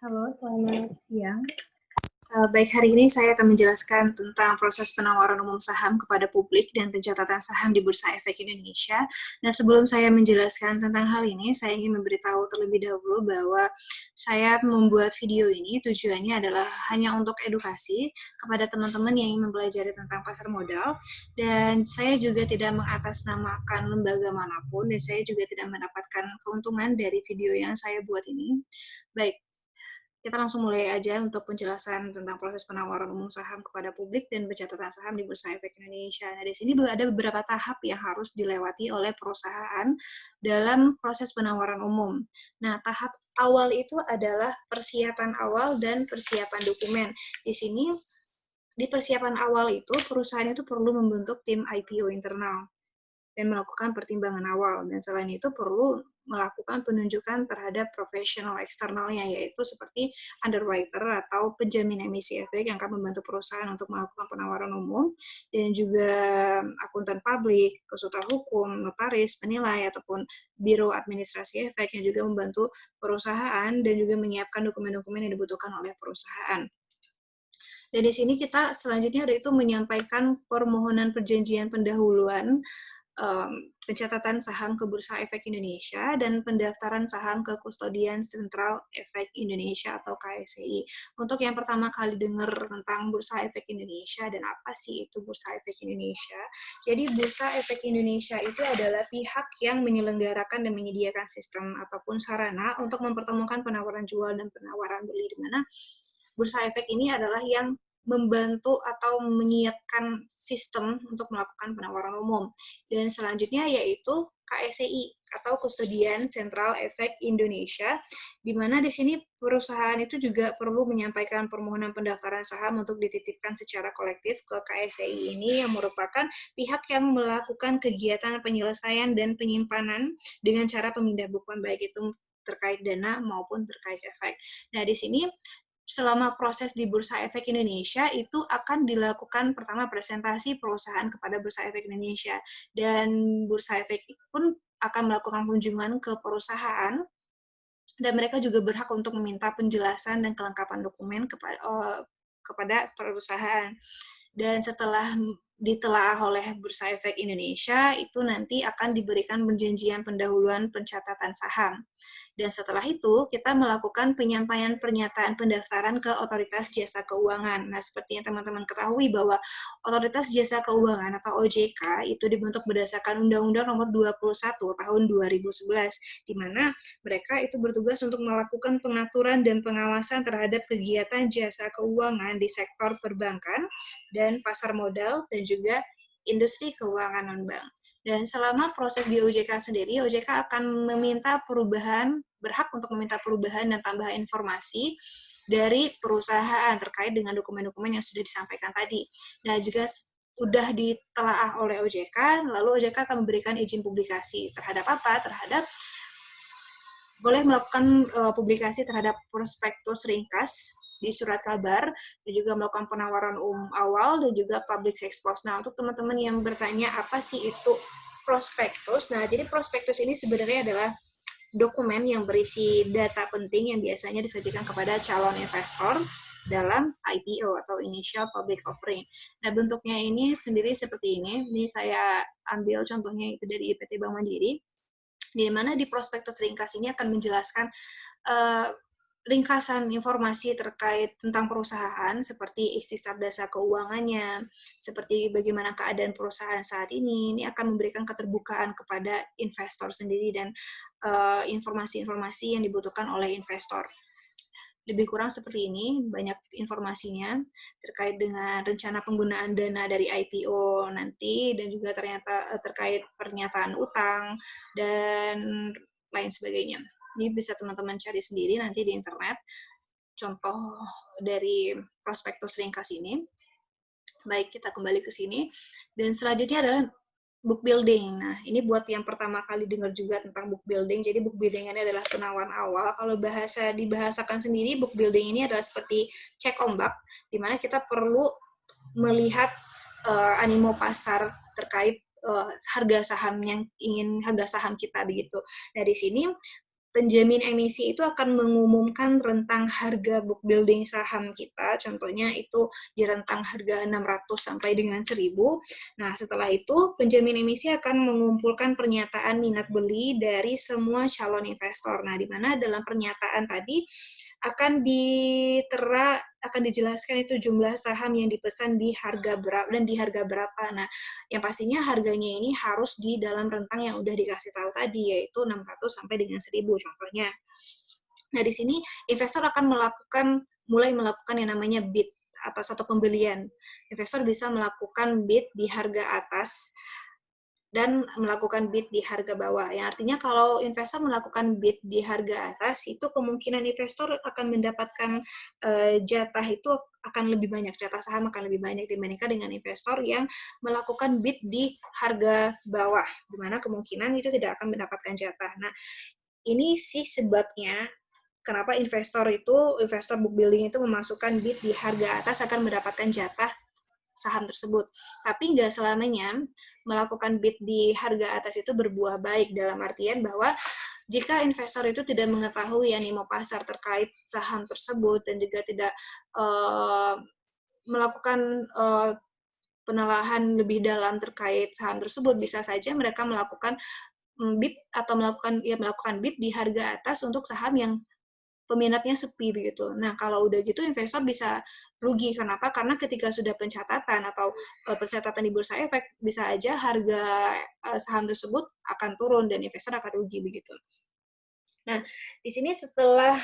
Halo, selamat siang. Baik, hari ini saya akan menjelaskan tentang proses penawaran umum saham kepada publik dan pencatatan saham di Bursa Efek Indonesia. Nah, sebelum saya menjelaskan tentang hal ini, saya ingin memberitahu terlebih dahulu bahwa saya membuat video ini tujuannya adalah hanya untuk edukasi kepada teman-teman yang ingin mempelajari tentang pasar modal, dan saya juga tidak mengatasnamakan lembaga manapun, dan saya juga tidak mendapatkan keuntungan dari video yang saya buat ini. Baik, kita langsung mulai aja untuk penjelasan tentang proses penawaran umum saham kepada publik dan pencatatan saham di Bursa Efek Indonesia. Nah, di sini ada beberapa tahap yang harus dilewati oleh perusahaan dalam proses penawaran umum. Nah, tahap awal itu adalah persiapan awal dan persiapan dokumen. Di sini, di persiapan awal itu, perusahaan itu perlu membentuk tim IPO internal dan melakukan pertimbangan awal. Dan selain itu perlu melakukan penunjukan terhadap profesional eksternalnya, yaitu seperti underwriter atau penjamin emisi efek yang akan membantu perusahaan untuk melakukan penawaran umum, dan juga akuntan publik, konsultan hukum, notaris, penilai, ataupun biro administrasi efek yang juga membantu perusahaan dan juga menyiapkan dokumen-dokumen yang dibutuhkan oleh perusahaan. Dan di sini kita selanjutnya ada itu menyampaikan permohonan perjanjian pendahuluan pencatatan saham ke Bursa Efek Indonesia dan pendaftaran saham ke Kustodian Sentral Efek Indonesia atau KSEI. Untuk yang pertama kali dengar tentang Bursa Efek Indonesia dan apa sih itu Bursa Efek Indonesia. Jadi Bursa Efek Indonesia itu adalah pihak yang menyelenggarakan dan menyediakan sistem ataupun sarana untuk mempertemukan penawaran jual dan penawaran beli, di mana Bursa Efek ini adalah yang membantu atau menyiapkan sistem untuk melakukan penawaran umum. Dan selanjutnya yaitu KSEI atau Kustodian Sentral Efek Indonesia, di mana di sini perusahaan itu juga perlu menyampaikan permohonan pendaftaran saham untuk dititipkan secara kolektif ke KSEI ini, yang merupakan pihak yang melakukan kegiatan penyelesaian dan penyimpanan dengan cara pemindah bukuan, baik itu terkait dana maupun terkait efek. Nah, di sini selama proses di Bursa Efek Indonesia itu akan dilakukan pertama presentasi perusahaan kepada Bursa Efek Indonesia, dan Bursa Efek pun akan melakukan kunjungan ke perusahaan, dan mereka juga berhak untuk meminta penjelasan dan kelengkapan dokumen kepada perusahaan. Dan setelah ditelaah oleh Bursa Efek Indonesia, itu nanti akan diberikan perjanjian pendahuluan pencatatan saham. Dan setelah itu, kita melakukan penyampaian pernyataan pendaftaran ke Otoritas Jasa Keuangan. Nah, seperti yang teman-teman ketahui bahwa Otoritas Jasa Keuangan atau OJK itu dibentuk berdasarkan Undang-Undang Nomor 21 Tahun 2011, di mana mereka itu bertugas untuk melakukan pengaturan dan pengawasan terhadap kegiatan jasa keuangan di sektor perbankan dan pasar modal dan juga industri keuangan non-bank. Dan selama proses di OJK sendiri, OJK akan meminta berhak untuk meminta perubahan dan tambahan informasi dari perusahaan terkait dengan dokumen-dokumen yang sudah disampaikan tadi. Nah, jika sudah ditelaah oleh OJK, lalu OJK akan memberikan izin publikasi terhadap apa? Terhadap boleh melakukan publikasi terhadap prospektus ringkas di surat kabar, dan juga melakukan penawaran umum awal, dan juga public expose. Nah, untuk teman-teman yang bertanya apa sih itu prospektus, nah jadi prospektus ini sebenarnya adalah dokumen yang berisi data penting yang biasanya disajikan kepada calon investor dalam IPO atau Initial Public Offering. Nah, bentuknya ini sendiri seperti ini. Ini saya ambil contohnya itu dari IPT Bank Mandiri, di mana di prospektus ringkas ini akan menjelaskan ringkasan informasi terkait tentang perusahaan, seperti ikhtisar dasar keuangannya, seperti bagaimana keadaan perusahaan saat ini akan memberikan keterbukaan kepada investor sendiri, dan informasi-informasi yang dibutuhkan oleh investor. Lebih kurang seperti ini, banyak informasinya terkait dengan rencana penggunaan dana dari IPO nanti, dan juga ternyata terkait pernyataan utang, dan lain sebagainya. Ini bisa teman-teman cari sendiri nanti di internet, contoh dari prospektus ringkas ini. Baik, kita kembali ke sini. Dan selanjutnya adalah book building. Nah, ini buat yang pertama kali dengar juga tentang book building. Jadi book building ini adalah penawaran awal. Kalau dibahasakan sendiri, book building ini adalah seperti cek ombak, di mana kita perlu melihat animo pasar terkait harga saham yang ingin harga saham kita begitu. Nah, di sini penjamin emisi itu akan mengumumkan rentang harga book building saham kita, contohnya itu di rentang harga 600 sampai dengan 1000. Nah, setelah itu penjamin emisi akan mengumpulkan pernyataan minat beli dari semua calon investor. Nah, di mana dalam pernyataan tadi akan dijelaskan itu jumlah saham yang dipesan di harga berapa dan di harga berapa. Nah, yang pastinya harganya ini harus di dalam rentang yang udah dikasih tahu tadi, yaitu 600 sampai dengan 1000 contohnya. Nah, di sini investor akan mulai melakukan yang namanya bid atas atau pembelian. Investor bisa melakukan bid di harga atas dan melakukan bid di harga bawah. Yang artinya kalau investor melakukan bid di harga atas, itu kemungkinan investor akan mendapatkan jatah itu akan lebih banyak, jatah saham akan lebih banyak dibandingkan dengan investor yang melakukan bid di harga bawah, di mana kemungkinan itu tidak akan mendapatkan jatah. Nah, ini sih sebabnya kenapa investor book building itu memasukkan bid di harga atas akan mendapatkan jatah saham tersebut. Tapi nggak selamanya melakukan bid di harga atas itu berbuah baik, dalam artian bahwa jika investor itu tidak mengetahui animo pasar terkait saham tersebut dan juga tidak melakukan penelaahan lebih dalam terkait saham tersebut, bisa saja mereka melakukan bid atau melakukan bid di harga atas untuk saham yang peminatnya sepi begitu. Nah, kalau udah gitu investor bisa rugi. Kenapa? Karena ketika sudah pencatatan atau pencatatan di Bursa Efek, bisa aja harga saham tersebut akan turun dan investor akan rugi begitu. Nah, di sini setelah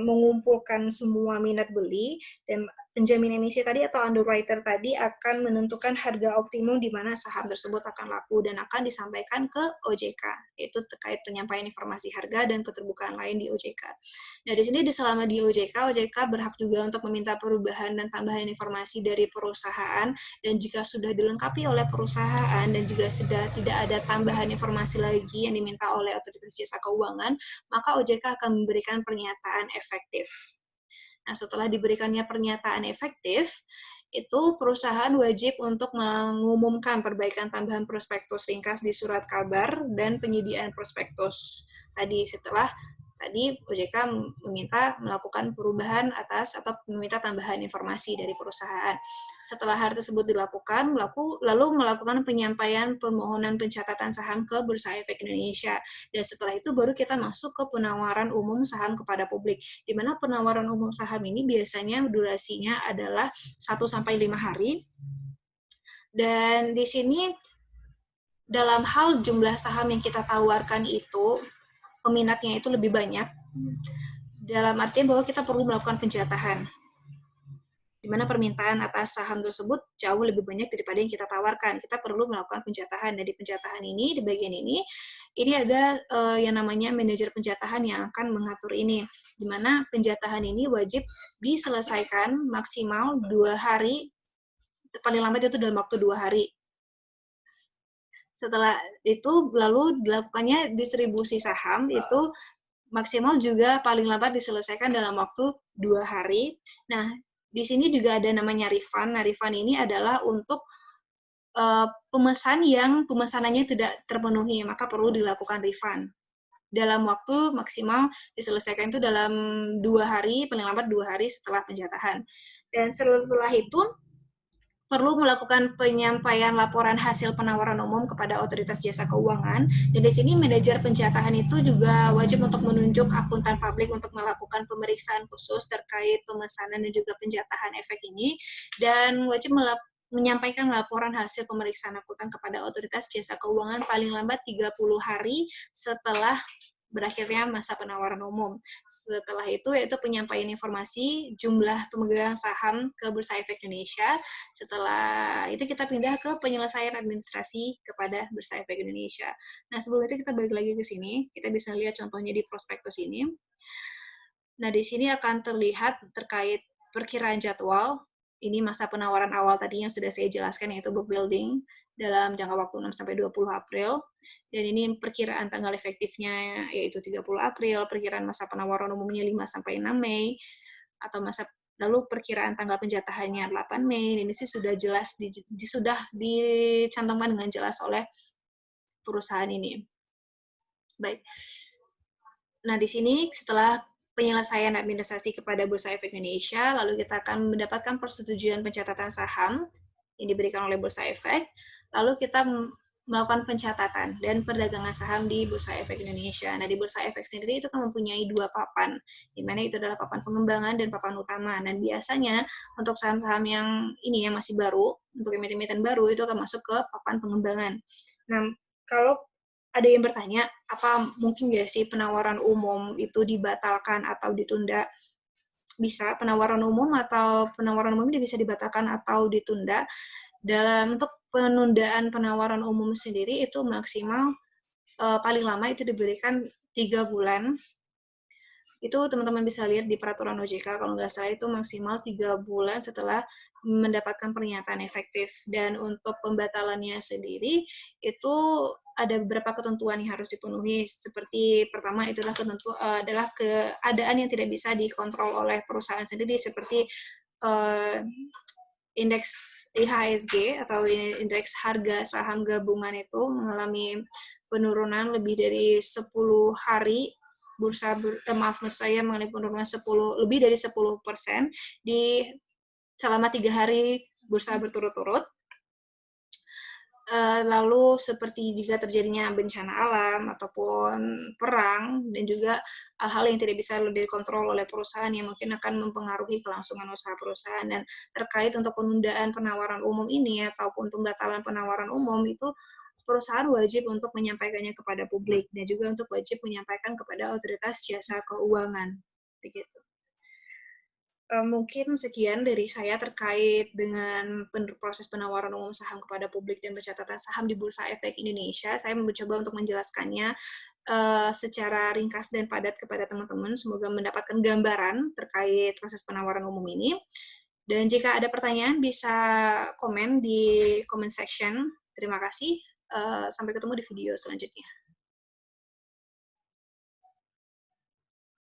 mengumpulkan semua minat beli dan penjamin emisi tadi atau underwriter tadi akan menentukan harga optimum di mana saham tersebut akan laku dan akan disampaikan ke OJK, yaitu terkait penyampaian informasi harga dan keterbukaan lain di OJK. Nah, di sini selama di OJK berhak juga untuk meminta perubahan dan tambahan informasi dari perusahaan, dan jika sudah dilengkapi oleh perusahaan dan juga sudah tidak ada tambahan informasi lagi yang diminta oleh Otoritas Jasa Keuangan, maka OJK akan memberikan pernyataan efektif. Nah, setelah diberikannya pernyataan efektif, itu perusahaan wajib untuk mengumumkan perbaikan tambahan prospektus ringkas di surat kabar dan penyediaan prospektus. Tadi OJK meminta melakukan perubahan atas atau meminta tambahan informasi dari perusahaan. Setelah hal tersebut dilakukan, lalu melakukan penyampaian permohonan pencatatan saham ke Bursa Efek Indonesia. Dan setelah itu baru kita masuk ke penawaran umum saham kepada publik, di mana penawaran umum saham ini biasanya durasinya adalah 1-5 hari. Dan di sini dalam hal jumlah saham yang kita tawarkan itu, peminatnya itu lebih banyak, dalam artian bahwa kita perlu melakukan penjatahan, di mana permintaan atas saham tersebut jauh lebih banyak daripada yang kita tawarkan. Kita perlu melakukan penjatahan. Dan di penjatahan ini, di bagian ini ada yang namanya manajer penjatahan yang akan mengatur ini, di mana penjatahan ini wajib diselesaikan maksimal 2 hari, paling lambat itu dalam waktu 2 hari. Setelah itu lalu dilakukannya distribusi saham itu maksimal juga paling lambat diselesaikan dalam waktu 2 hari. Nah, di sini juga ada namanya refund. Nah, refund ini adalah untuk pemesan yang pemesanannya tidak terpenuhi, maka perlu dilakukan refund. Dalam waktu maksimal diselesaikan itu dalam 2 hari, paling lambat 2 hari setelah penjatahan. Dan setelah itu perlu melakukan penyampaian laporan hasil penawaran umum kepada Otoritas Jasa Keuangan. Dan di sini manajer penjatahan itu juga wajib untuk menunjuk akuntan publik untuk melakukan pemeriksaan khusus terkait pemesanan dan juga penjatahan efek ini, dan wajib menyampaikan laporan hasil pemeriksaan akuntan kepada Otoritas Jasa Keuangan paling lambat 30 hari setelah berakhirnya masa penawaran umum. Setelah itu yaitu penyampaian informasi jumlah pemegang saham ke Bursa Efek Indonesia. Setelah itu kita pindah ke penyelesaian administrasi kepada Bursa Efek Indonesia. Nah, sebelum itu kita balik lagi ke sini. Kita bisa lihat contohnya di prospektus ini. Nah, di sini akan terlihat terkait perkiraan jadwal. Ini masa penawaran awal tadi yang sudah saya jelaskan, yaitu book building dalam jangka waktu 6-20 April. Dan ini perkiraan tanggal efektifnya yaitu 30 April, perkiraan masa penawaran umumnya 5-6 Mei, atau lalu perkiraan tanggal penjatahannya 8 Mei. Ini sih sudah jelas sudah dicantumkan dengan jelas oleh perusahaan ini. Baik. Nah, di sini setelah penyelesaian administrasi kepada Bursa Efek Indonesia, lalu kita akan mendapatkan persetujuan pencatatan saham yang diberikan oleh Bursa Efek, lalu kita melakukan pencatatan dan perdagangan saham di Bursa Efek Indonesia. Nah, di Bursa Efek sendiri itu kan mempunyai dua papan, di mana itu adalah papan pengembangan dan papan utama. Dan biasanya untuk saham-saham yang ini yang masih baru, untuk emiten-emiten baru itu akan masuk ke papan pengembangan. Nah, kalau ada yang bertanya, apa mungkin nggak sih penawaran umum itu dibatalkan atau ditunda? Bisa, penawaran umum ini bisa dibatalkan atau ditunda. Dalam untuk penundaan penawaran umum sendiri itu maksimal paling lama itu diberikan 3 bulan. Itu teman-teman bisa lihat di peraturan OJK, kalau nggak salah itu maksimal 3 bulan setelah mendapatkan pernyataan efektif. Dan untuk pembatalannya sendiri, itu ada beberapa ketentuan yang harus dipenuhi. Seperti pertama adalah keadaan yang tidak bisa dikontrol oleh perusahaan sendiri, seperti indeks IHSG atau indeks harga saham gabungan itu mengalami penurunan lebih dari 10 hari mengalami penurunan lebih dari 10% di selama 3 hari bursa berturut-turut. Lalu seperti jika terjadinya bencana alam ataupun perang dan juga hal-hal yang tidak bisa dikontrol oleh perusahaan yang mungkin akan mempengaruhi kelangsungan usaha perusahaan. Dan terkait untuk penundaan penawaran umum ini ataupun pembatalan penawaran umum itu perusahaan wajib untuk menyampaikannya kepada publik dan juga untuk wajib menyampaikan kepada otoritas jasa keuangan. Begitu. Mungkin sekian dari saya terkait dengan proses penawaran umum saham kepada publik dan pencatatan saham di Bursa Efek Indonesia. Saya mencoba untuk menjelaskannya secara ringkas dan padat kepada teman-teman. Semoga mendapatkan gambaran terkait proses penawaran umum ini. Dan jika ada pertanyaan, bisa komen di comment section. Terima kasih. Sampai ketemu di video selanjutnya.